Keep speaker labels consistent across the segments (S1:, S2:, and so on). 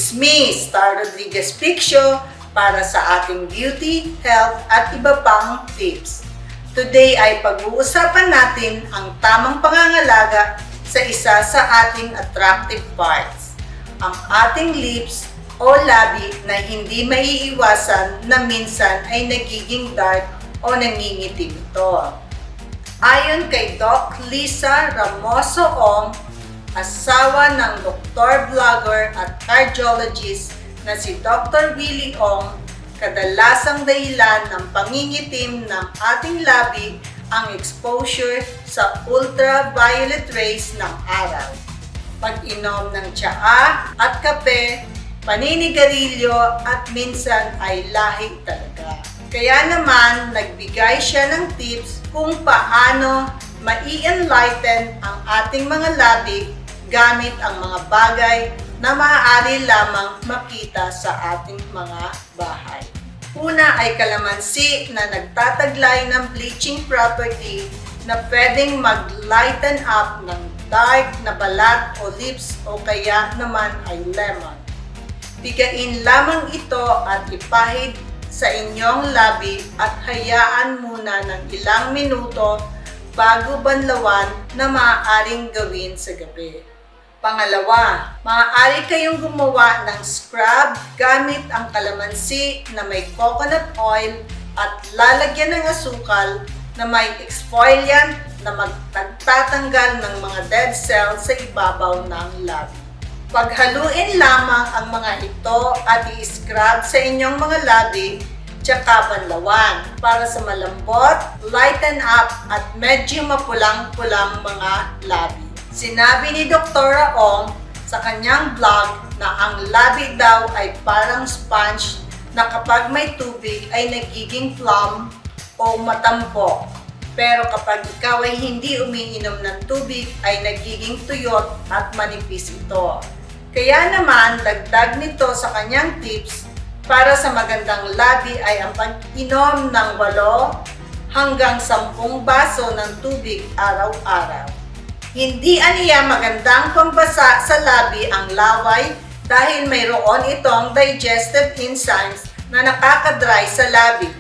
S1: is me, Star Rodriguez Piccio, para sa ating beauty, health at iba pang tips. Today ay pag-uusapan natin ang tamang pangangalaga sa isa sa ating attractive parts, ang ating lips o labi na hindi maiiwasan na minsan ay nagiging dark o nangingitim ito. Ayon kay Doc Lisa Ramoso Ong, asawa ng doktor, vlogger at cardiologist na si Dr. Willie Ong, kadalasang dahilan ng pangingitim ng ating labi ang exposure sa ultraviolet rays ng araw. Pag-inom ng tsaa at kape, paninigarilyo at minsan ay lahig talaga. Kaya naman, nagbigay siya ng tips kung paano mai-enlighten ang ating mga labi gamit ang mga bagay na maaari lamang makita sa ating mga bahay. Una ay kalamansi na nagtataglay ng bleaching property na pwedeng mag-lighten up ng dark na balat o lips o kaya naman ay lemon. Pigain lamang ito at ipahid sa inyong labi at hayaan muna ng ilang minuto bago banlawan na maaaring gawin sa gabi. Pangalawa, maaari kayong gumawa ng scrub gamit ang kalamansi na may coconut oil at lalagyan ng asukal na may exfoliant na magtatanggal ng mga dead cells sa ibabaw ng labi. Paghaluin lamang ang mga ito at i-scrub sa inyong mga labi tsaka banlawan para sa malambot, lighten up at medyo mapulang-pulang mga labi. Sinabi ni Dr. Ong sa kanyang vlog na ang labi daw ay parang sponge na kapag may tubig ay nagiging plump o matampok. Pero kapag ikaw ay hindi umiinom ng tubig ay nagiging tuyot at manipis ito. Kaya naman, dagdag nito sa kanyang tips para sa magandang labi ay ang pag-inom ng 8 hanggang 10 baso ng tubig araw-araw. Hindi aniya magandang pambasa sa labi ang laway dahil mayroon itong digestive enzymes na nakakadry sa labi.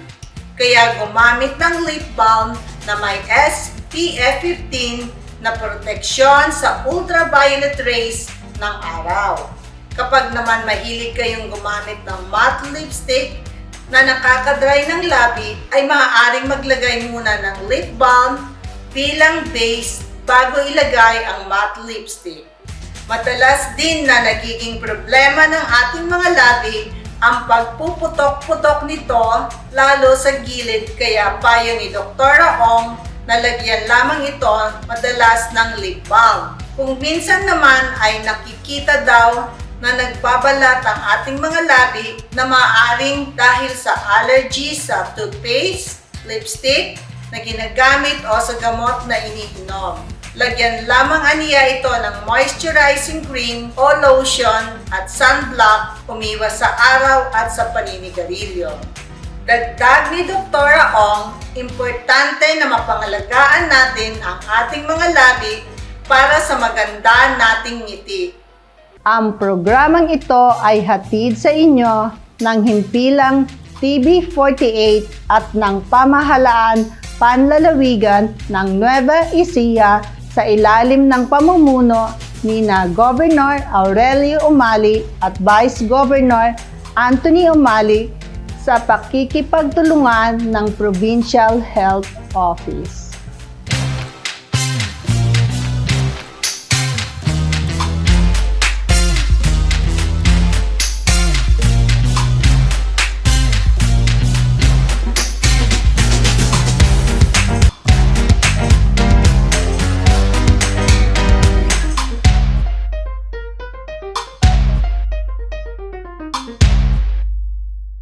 S1: Kaya gumamit ng lip balm na may SPF 15 na proteksyon sa ultraviolet rays ng araw. Kapag naman mahilig kayong gumamit ng matte lipstick na nakakadry ng labi, ay maaaring maglagay muna ng lip balm bilang base bago ilagay ang matte lipstick. Madalas din na nagiging problema ng ating mga labi ang pagpuputok-putok nito lalo sa gilid, kaya payo ni Dr. Ong na lagyan lamang ito madalas ng lip balm. Kung minsan naman ay nakikita daw na nagbabalat ang ating mga labi na maaaring dahil sa allergy sa toothpaste, lipstick na ginagamit o sa gamot na iniinom. Lagyan lamang aniya ito ng moisturizing cream o lotion at sunblock, umiwas sa araw at sa paninigarilyo. Dagdag ni Dr. Ong, importante na mapangalagaan natin ang ating mga labi para sa maganda nating ngiti.
S2: Ang programang ito ay hatid sa inyo ng himpilang TV48 at ng pamahalaan panlalawigan ng Nueva Ecija sa ilalim ng pamumuno ni na Governor Aurelio Umali at Vice Governor Anthony Umali sa pakikipagtulungan ng Provincial Health Office.